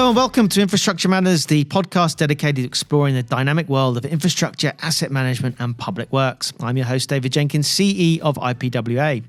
Hello and welcome to Infrastructure Matters, the podcast dedicated to exploring the dynamic world of infrastructure, asset management and public works. I'm your host, David Jenkins, CE of IPWEA.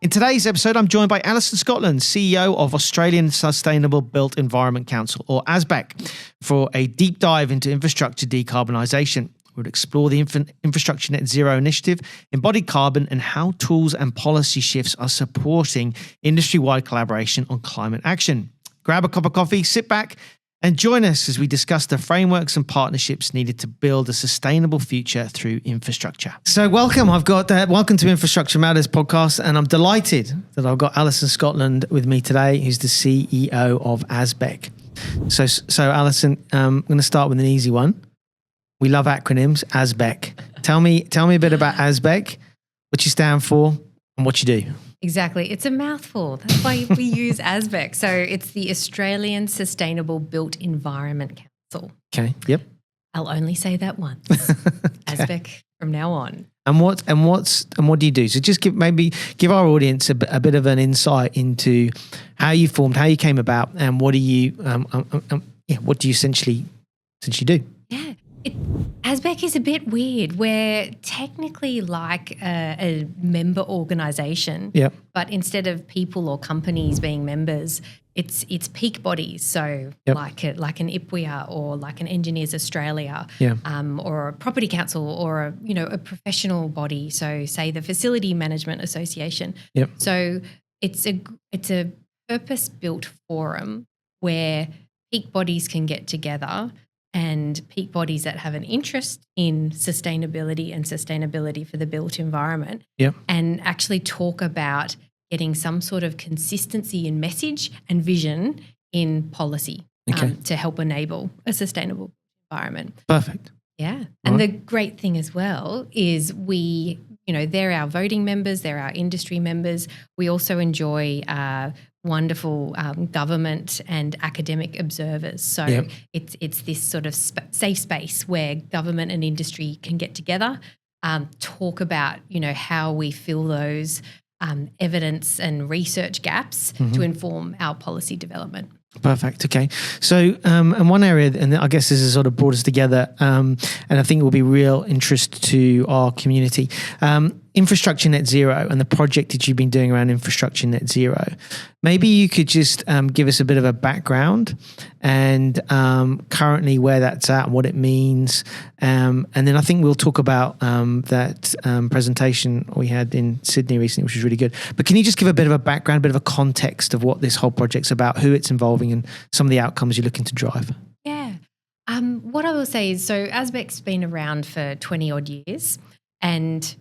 In today's episode, I'm joined by Alison Scotland, CEO of Australian Sustainable Built Environment Council, or ASBEC, for a deep dive into infrastructure decarbonisation. We'll explore the Infrastructure Net Zero initiative, embodied carbon, and how tools and policy shifts are supporting industry-wide collaboration on climate action. Grab a cup of coffee, sit back, and join us as we discuss the frameworks and partnerships needed to build a sustainable future through infrastructure. So welcome to Infrastructure Matters podcast, and I'm delighted that I've got Alison Scotland with me today, who's the CEO of ASBEC. So Alison, I'm going to start with an easy one. We love acronyms. ASBEC. Tell me a bit about ASBEC, what you stand for, and what you do. Exactly. It's a mouthful. That's why we use ASBEC. So it's the Australian Sustainable Built Environment Council. Okay. Yep. I'll only say that once. ASBEC from now on. And what do you do? So just give our audience a bit of an insight into how you formed, how you came about, and what do you essentially do? Yeah. ASBEC is a bit weird. We're technically like a member organisation, yep. But instead of people or companies being members, it's peak bodies. So yep. like an IPWEA or like an Engineers Australia, yeah. Or a property council or a professional body. So say the Facility Management Association. Yep. So it's a purpose-built forum where peak bodies can get together, and peak bodies that have an interest in sustainability for the built environment, yep. and actually talk about getting some sort of consistency in message and vision in policy, okay. To help enable a sustainable environment. Perfect. Yeah. And the great thing as well is they're our voting members, they're our industry members. We also enjoy wonderful government and academic observers. So yep. it's this sort of safe space where government and industry can get together, talk about, how we fill those evidence and research gaps mm-hmm. to inform our policy development. Perfect. Okay. So, and one area, and I guess this has sort of brought us together, and I think it will be real interest to our community. Infrastructure Net Zero and the project that you've been doing around Infrastructure Net Zero. Maybe you could just give us a bit of a background and currently where that's at and what it means. And then I think we'll talk about that presentation we had in Sydney recently, which was really good. But can you just give a bit of a background, a bit of a context of what this whole project's about, who it's involving and some of the outcomes you're looking to drive? Yeah. What I will say is, so ASBEC's been around for 20 odd years, and,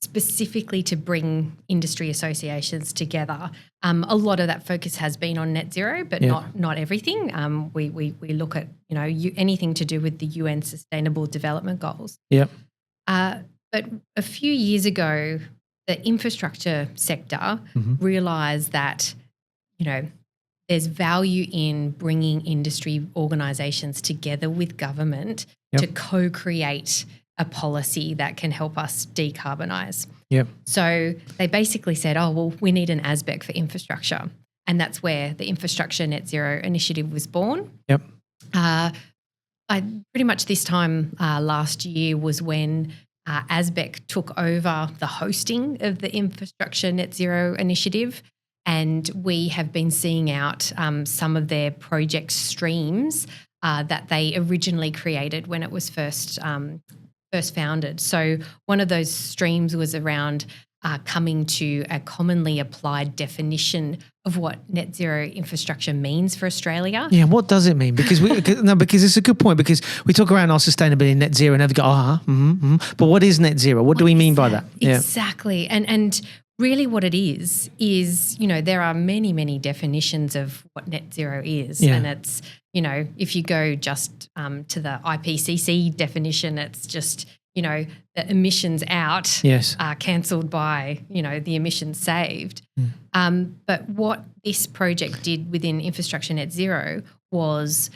specifically to bring industry associations together. A lot of that focus has been on net zero, but yeah. not everything. We look at anything to do with the UN Sustainable Development Goals. Yeah. But a few years ago, the infrastructure sector mm-hmm. realised that there's value in bringing industry organisations together with government yep. to co-create a policy that can help us decarbonise. Yep. So they basically said, we need an ASBEC for infrastructure. And that's where the Infrastructure Net Zero initiative was born. Yep. Pretty much this time last year was when ASBEC took over the hosting of the Infrastructure Net Zero initiative, and we have been seeing out some of their project streams that they originally created when it was first founded. So one of those streams was around coming to a commonly applied definition of what net zero infrastructure means for Australia. Yeah, what does it mean? Because it's a good point, because we talk around our sustainability net zero and go, but what is net zero? What do we mean by that? Exactly. And really what it is, there are many, many definitions of what net zero is. Yeah. And it's, if you go just to the IPCC definition, it's just, the emissions out yes. are cancelled by, the emissions saved. But what this project did within Infrastructure Net Zero was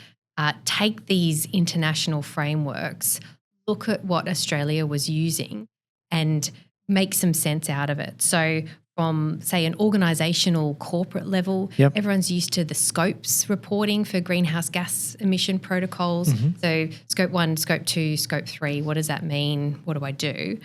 take these international frameworks, look at what Australia was using and make some sense out of it. So, from, say, an organisational corporate level. Yep. Everyone's used to the scopes reporting for greenhouse gas emission protocols. So scope 1, scope 2, scope 3, what does that mean? What do I do?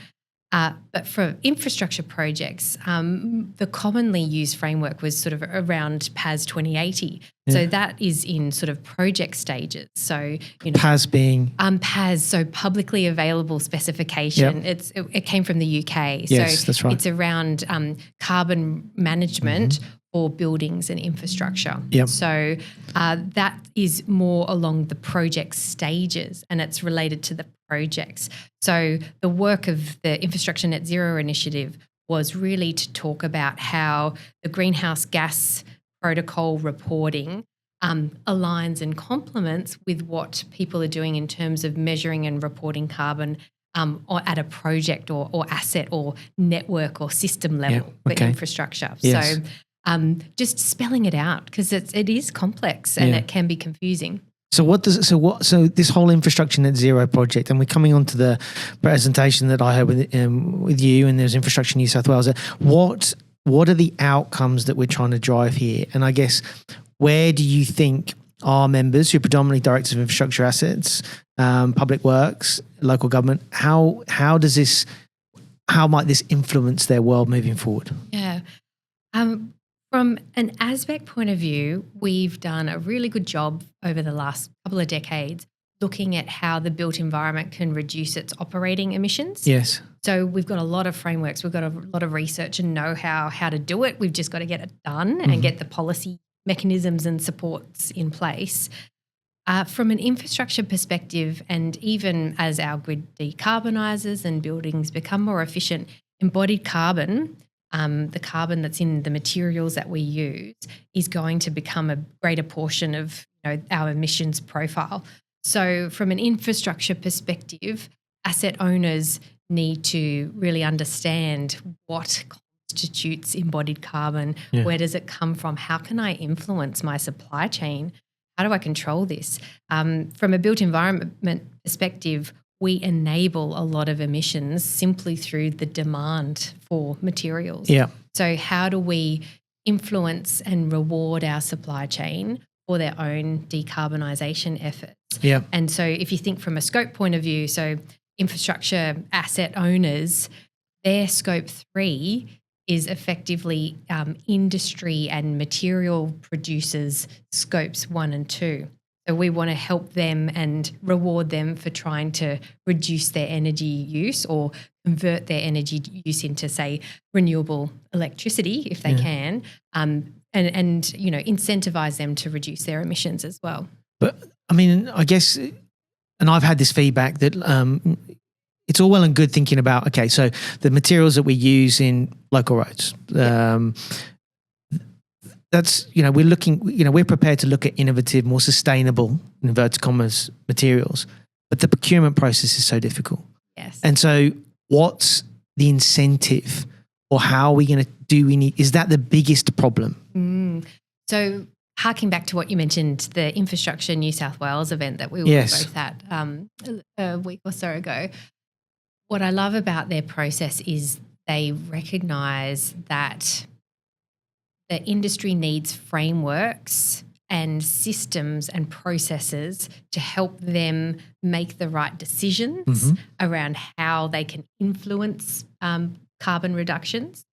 But for infrastructure projects, the commonly used framework was sort of around PAS 2080. Yeah. So that is in sort of project stages. So, PAS being? PAS, so publicly available specification. Yep. It came from the UK. Yes, so that's right. It's around carbon management for buildings and infrastructure. Yep. So that is more along the project stages, and it's related to the projects. So the work of the Infrastructure Net Zero Initiative was really to talk about how the greenhouse gas protocol reporting aligns and complements with what people are doing in terms of measuring and reporting carbon or at a project or asset or network or system level for infrastructure. Yes. So just spelling it out, because it is complex and it can be confusing. So so this whole Infrastructure Net Zero project, and we're coming on to the presentation that I had with you, and there's Infrastructure New South Wales. What are the outcomes that we're trying to drive here? And I guess, where do you think our members, who are predominantly directors of infrastructure assets, public works, local government, how might this influence their world moving forward? Yeah. From an ASBEC point of view, we've done a really good job over the last couple of decades looking at how the built environment can reduce its operating emissions. Yes. So we've got a lot of frameworks, we've got a lot of research and know-how how to do it. We've just got to get it done and get the policy mechanisms and supports in place. From an infrastructure perspective, and even as our grid decarbonises and buildings become more efficient, embodied carbon, the carbon that's in the materials that we use, is going to become a greater portion of our emissions profile. So from an infrastructure perspective, asset owners need to really understand what constitutes embodied carbon. Yeah. Where does it come from? How can I influence my supply chain? How do I control this? From a built environment perspective, we enable a lot of emissions simply through the demand for materials. Yeah. So how do we influence and reward our supply chain for their own decarbonisation efforts? Yeah. And so if you think from a scope point of view, so infrastructure asset owners, their scope 3 is effectively industry and material producers' scopes 1 and 2. So we want to help them and reward them for trying to reduce their energy use or convert their energy use into, say, renewable electricity if they can, and incentivise them to reduce their emissions as well. But I mean, I guess, and I've had this feedback that it's all well and good thinking about, okay, so the materials that we use in local roads, that's, we're prepared to look at innovative, more sustainable, in inverted commas, materials, but the procurement process is so difficult. Yes. And so what's the incentive, or how are we going to is that the biggest problem? So harking back to what you mentioned, the Infrastructure New South Wales event that we were both at a week or so ago, what I love about their process is they recognise that the industry needs frameworks and systems and processes to help them make the right decisions around how they can influence carbon reductions.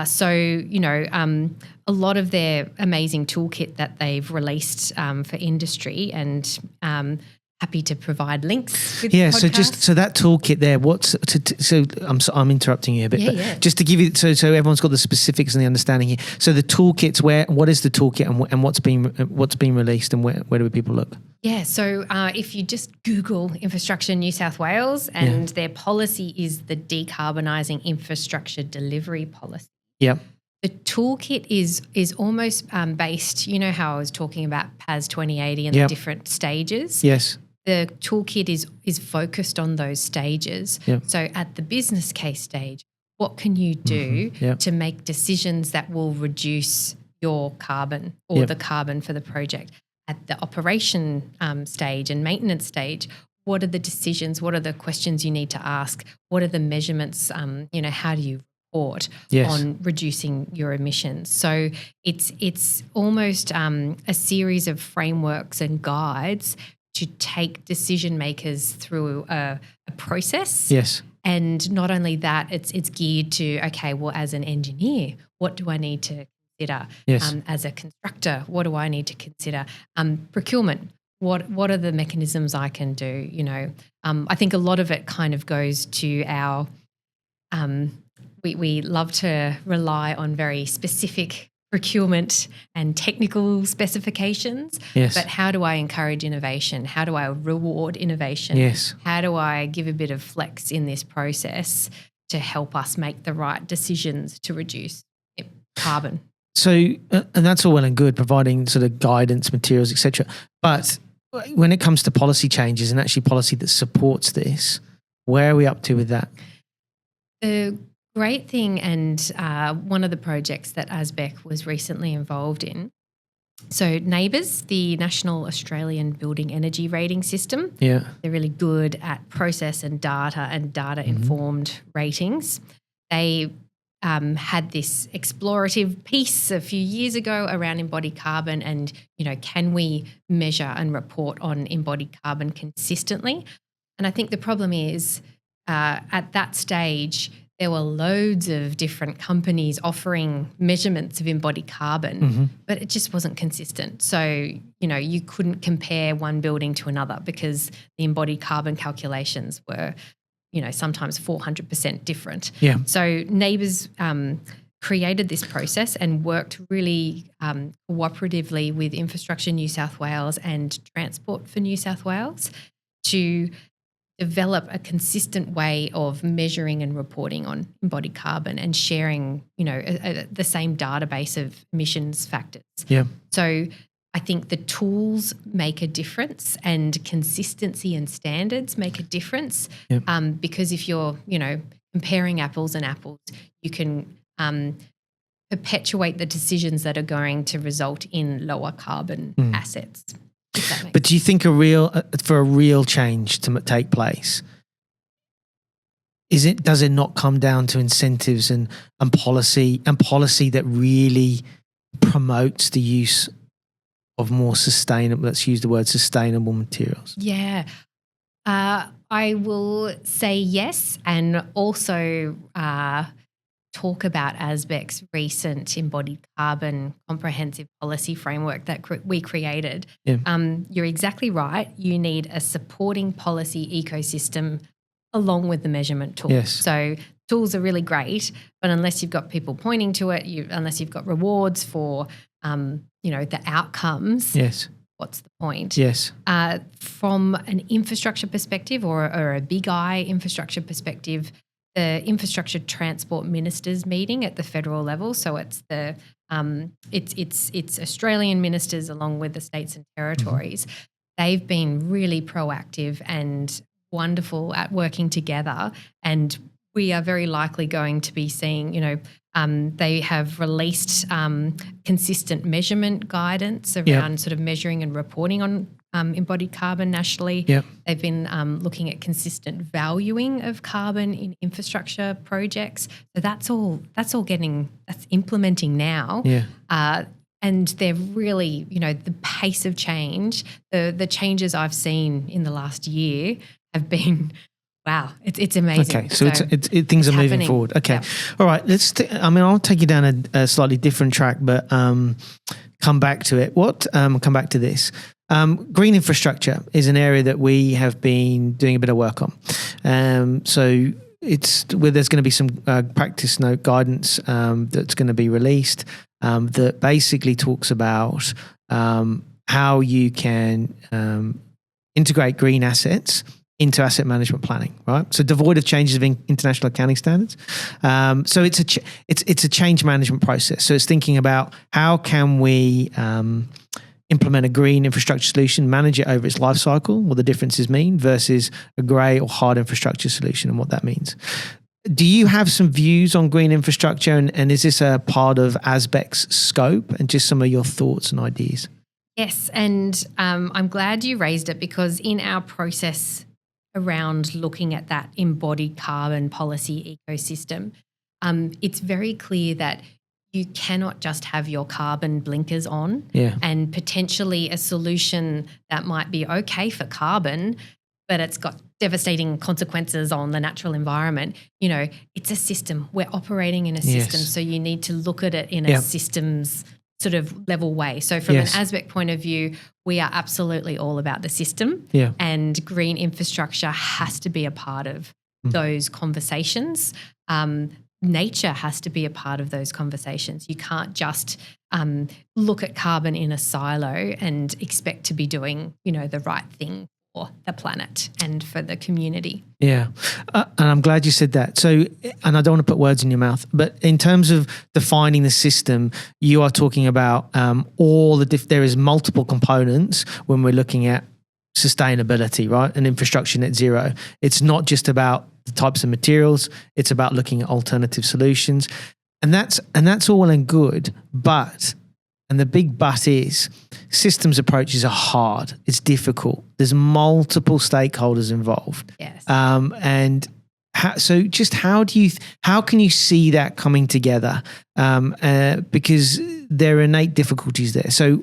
So, a lot of their amazing toolkit that they've released for industry, and happy to provide links with the podcast. So that toolkit there, I'm interrupting you a bit, but just to give you, so everyone's got the specifics and the understanding here. So the toolkit's what is the toolkit, and what's been released, and where do people look? Yeah, so if you just Google Infrastructure New South Wales, and their policy is the Decarbonising Infrastructure Delivery Policy. Yeah. The toolkit is almost based, how I was talking about PAS 2080 and the different stages. Yes. The toolkit is focused on those stages. Yep. So at the business case stage, what can you do to make decisions that will reduce your carbon or the carbon for the project? At the operation stage and maintenance stage, what are the decisions? What are the questions you need to ask? What are the measurements? How do you report Yes. on reducing your emissions. So it's almost a series of frameworks and guides to take decision makers through a process. Yes. And not only that, it's geared to, okay, well, as an engineer, what do I need to consider? Yes. As a constructor, what do I need to consider? Procurement, what are the mechanisms I can do? I think a lot of it kind of goes to our we love to rely on very specific procurement and technical specifications. Yes. But how do I encourage innovation? How do I reward innovation? Yes. How do I give a bit of flex in this process to help us make the right decisions to reduce carbon? So, and that's all well and good, providing sort of guidance, materials, etc. But when it comes to policy changes and actually policy that supports this, where are we up to with that? The great thing, and one of the projects that ASBEC was recently involved in, so NABERS, the National Australian Building Energy Rating System, Yeah. they're really good at process and data-informed ratings. They had this explorative piece a few years ago around embodied carbon and, can we measure and report on embodied carbon consistently? And I think the problem is at that stage, there were loads of different companies offering measurements of embodied carbon, but it just wasn't consistent. So, you couldn't compare one building to another because the embodied carbon calculations were, sometimes 400% different. Yeah. So NABERS created this process and worked really cooperatively with Infrastructure New South Wales and Transport for New South Wales to develop a consistent way of measuring and reporting on embodied carbon and sharing, the same database of emissions factors. Yeah. So I think the tools make a difference and consistency and standards make a difference. Yep. Because if you're, comparing apples and apples, you can perpetuate the decisions that are going to result in lower carbon assets. But do you think for a real change to take place, does it not come down to incentives and policy that really promotes the use of more sustainable, let's use the word sustainable materials? Yeah. I will say yes, and also talk about ASBEC's recent embodied carbon comprehensive policy framework that we created. Yeah. You're exactly right. You need a supporting policy ecosystem along with the measurement tools. Yes. So tools are really great, but unless you've got people pointing to it, unless you've got rewards for, the outcomes, yes, what's the point? Yes. From an infrastructure perspective or a big I infrastructure perspective, the Infrastructure Transport Ministers meeting at the federal level. So it's it's Australian ministers along with the states and territories. They've been really proactive and wonderful at working together, and we are very likely going to be seeing, they have released consistent measurement guidance around sort of measuring and reporting on embodied carbon nationally. Yep. They've been looking at consistent valuing of carbon in infrastructure projects. So that's implementing now. Yeah. And they're really, the pace of change, the changes I've seen in the last year have been, wow, it's amazing. Okay, so things are moving happening. forward. Okay, Yeah. All right. I'll take you down a slightly different track, but come back to it. Come back to this. Green infrastructure is an area that we have been doing a bit of work on. So it's where there's going to be some practice note guidance that's going to be released that basically talks about how you can integrate green assets into asset management planning, right? So devoid of changes of international accounting standards. So it's a change management process. So it's thinking about how can we implement a green infrastructure solution, manage it over its life cycle, what the differences mean, versus a grey or hard infrastructure solution and what that means. Do you have some views on green infrastructure, and is this a part of ASBEC's scope, and just some of your thoughts and ideas? Yes, and I'm glad you raised it, because in our process around looking at that embodied carbon policy ecosystem, it's very clear that you cannot just have your carbon blinkers on, and potentially a solution that might be okay for carbon, but it's got devastating consequences on the natural environment. It's a system. We're operating in a system, so you need to look at it in a systems sort of level way. So from an ASBEC point of view, we are absolutely all about the system, and green infrastructure has to be a part of those conversations. Nature has to be a part of those conversations. You can't just look at carbon in a silo and expect to be doing, the right thing for the planet and for the community. Yeah. And I'm glad you said that. So, and I don't want to put words in your mouth, but in terms of defining the system, you are talking about there is multiple components when we're looking at sustainability, right? And infrastructure net zero. It's not just about the types of materials, it's about looking at alternative solutions. And that's all well and good, and the big but is systems approaches are hard. It's difficult. There's multiple stakeholders involved. Yes. And how can you see that coming together? Because there are innate difficulties there. So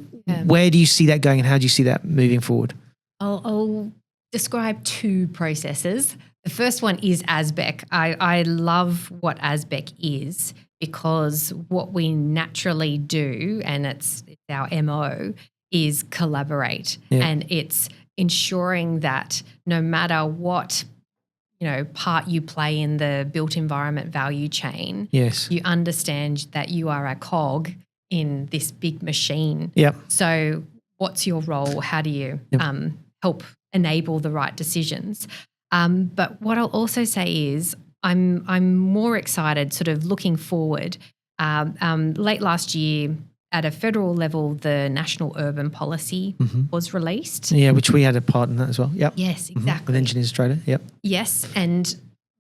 where do you see that going, and how do you see that moving forward? I'll describe two processes. The first one is ASBEC. I love what ASBEC is, because what we naturally do, and it's our MO, is collaborate. And it's ensuring that no matter what part you play in the built environment value chain, you understand that you are a cog in this big machine. So what's your role? How do you help enable the right decisions? But what I'll also say is I'm more excited sort of looking forward. Late last year at a federal level, the National Urban Policy was released. Yeah, which we had a part in that as well. Yes, exactly. With Engineers Australia, Yes, and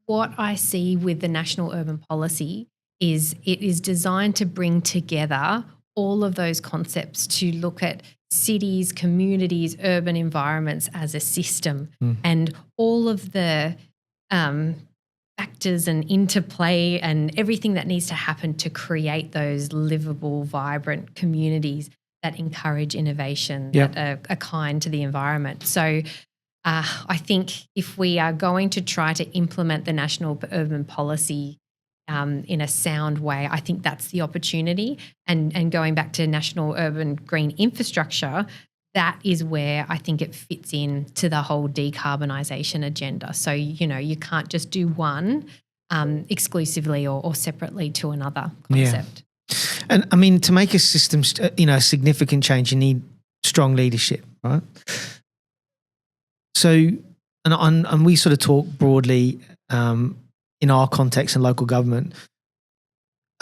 what I see with the National Urban Policy is it is designed to bring together all of those concepts to look at cities, communities, urban environments as a system, and all of the factors and interplay and everything that needs to happen to create those livable, vibrant communities that encourage innovation, that are kind to the environment. So I think if we are going to try to implement the National Urban Policy in a sound way, I think that's the opportunity. And going back to National Urban Green Infrastructure, that is where I think it fits in to the whole decarbonisation agenda. So, you can't just do one exclusively or separately to another concept. And I mean, to make a system, a significant change, you need strong leadership, right? So, and we sort of talk broadly in our context and local government,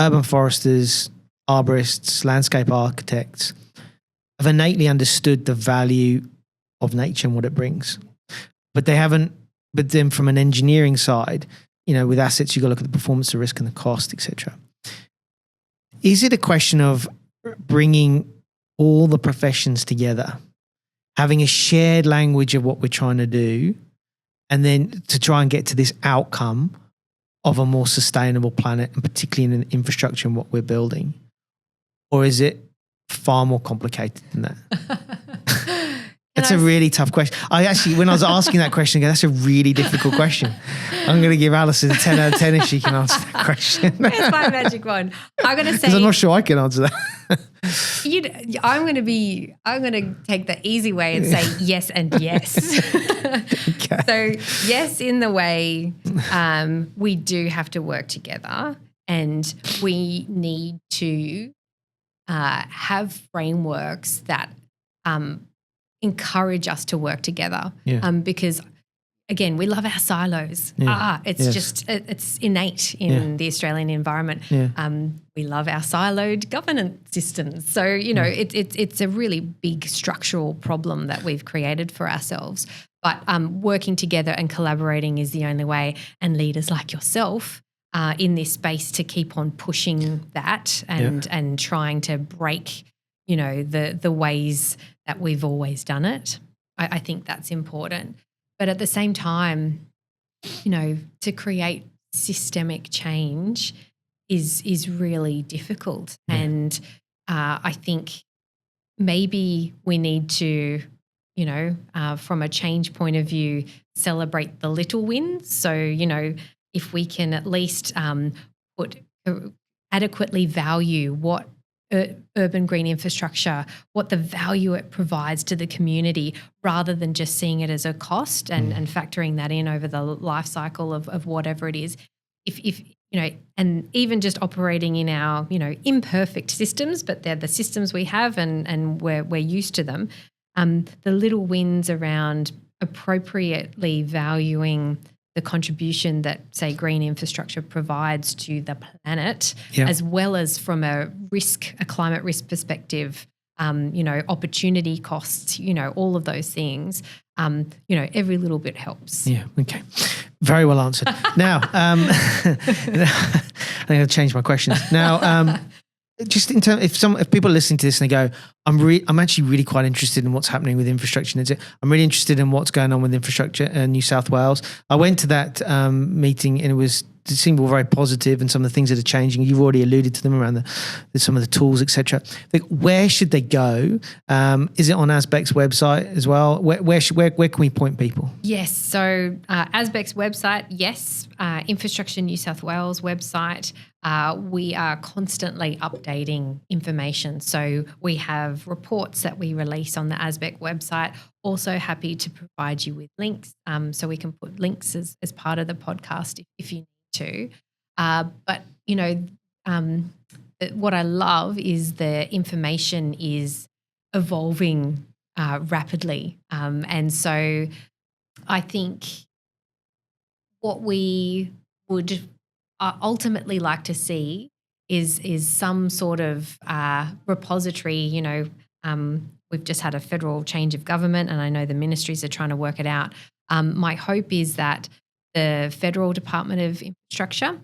urban foresters, arborists, landscape architects have innately understood the value of nature and what it brings. But then from an engineering side, with assets, you've got to look at the performance, the risk and the cost, etc. Is it a question of bringing all the professions together, having a shared language of what we're trying to do, and then to try and get to this outcome of a more sustainable planet, and particularly in infrastructure and what we're building? Or is it far more complicated than that? That's a really tough question. When I was asking that question, that's a really difficult question. I'm going to give Alison a 10 out of 10 if she can answer that question. It's my magic one. I'm going to say, because I'm not sure I can answer that. I'm going to take the easy way and say yes and yes. Okay. So yes, in the way we do have to work together, and we need to have frameworks that encourage us to work together. Because again, we love our silos. It's innate in the Australian environment. We love our siloed governance systems. So, it's a really big structural problem that we've created for ourselves. But working together and collaborating is the only way, and leaders like yourself in this space to keep on pushing that and trying to break, the ways that we've always done it. I think that's important. But at the same time, to create systemic change, is really difficult. And I think maybe we need to, from a change point of view, celebrate the little wins. So, if we can at least adequately value what urban green infrastructure, what the value it provides to the community, rather than just seeing it as a cost and factoring that in over the life cycle of whatever it is. If and even just operating in our, imperfect systems, but they're the systems we have and we're used to them. The little wins around appropriately valuing the contribution that, say, green infrastructure provides to the planet, as well as from a climate risk perspective, opportunity costs, all of those things, every little bit helps. Yeah, okay. Very well answered. Now, I'm going to change my questions. Now, just in terms, if people are listening to this and they go, I'm actually really quite interested in what's happening with infrastructure. I'm really interested in what's going on with infrastructure in New South Wales. I went to that meeting and it seemed all very positive, and some of the things that are changing. You've already alluded to them around some of the tools, etc. Where should they go? Is it on ASBEC's website as well? Where can we point people? Yes, so ASBEC's website, yes. Infrastructure New South Wales website. We are constantly updating information. So we have reports that we release on the ASBEC website. Also happy to provide you with links. So we can put links as part of the podcast if you need to. But, what I love is the information is evolving rapidly. And so I think what we would ultimately like to see is some sort of repository. We've just had a federal change of government, and I know the ministries are trying to work it out. My hope is that the Federal Department of Infrastructure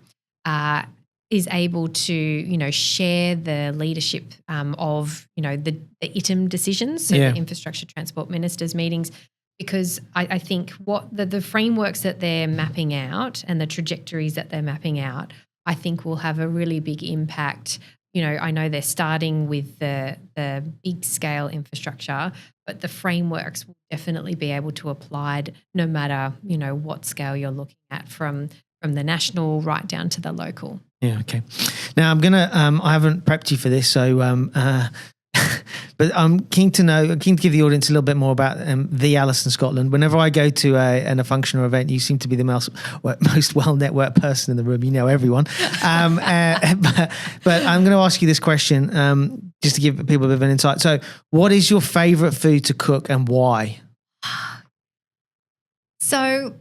is able to, share the leadership of, the ITM decisions, so the Infrastructure Transport Ministers meetings, because I think what the frameworks that they're mapping out and the trajectories that they're mapping out, I think will have a really big impact. I know they're starting with the big scale infrastructure, but the frameworks will definitely be able to apply no matter, what scale you're looking at, from the national right down to the local. Yeah, okay. Now I'm gonna I haven't prepped you for this, so but I'm keen to give the audience a little bit more about the Alison Scotland. Whenever I go to a function or event, you seem to be the most well-networked person in the room. You know everyone. But I'm going to ask you this question just to give people a bit of an insight. So what is your favourite food to cook and why? So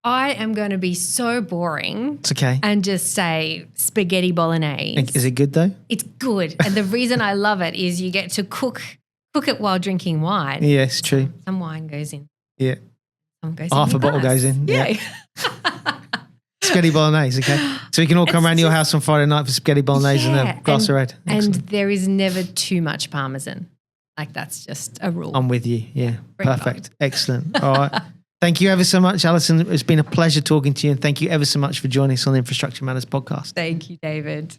I am going to be so boring. It's okay. And just say spaghetti bolognese. Is it good though? It's good. And the reason I love it is you get to cook it while drinking wine. Yeah, it's true. Some wine goes in. Yeah. Some goes Half in a bottle goes in. Yeah. Spaghetti bolognese, okay. So we can all come around your house on Friday night for spaghetti bolognese and a glass of red. Excellent. And there is never too much Parmesan. Like, that's just a rule. I'm with you. Yeah. Perfect. Excellent. All right. Thank you ever so much, Alison. It's been a pleasure talking to you, and thank you ever so much for joining us on the Infrastructure Matters podcast. Thank you, David.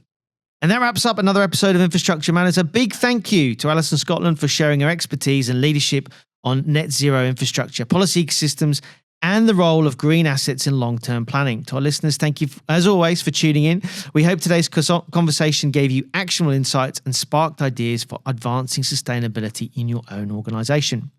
And that wraps up another episode of Infrastructure Matters. A big thank you to Alison Scotland for sharing her expertise and leadership on net zero infrastructure, policy systems, and the role of green assets in long-term planning. To our listeners, thank you, as always, for tuning in. We hope today's conversation gave you actionable insights and sparked ideas for advancing sustainability in your own organisation.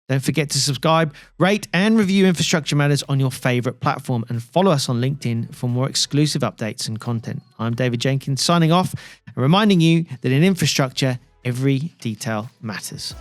Don't forget to subscribe, rate, and review Infrastructure Matters on your favourite platform, and follow us on LinkedIn for more exclusive updates and content. I'm David Jenkins, signing off and reminding you that in infrastructure, every detail matters.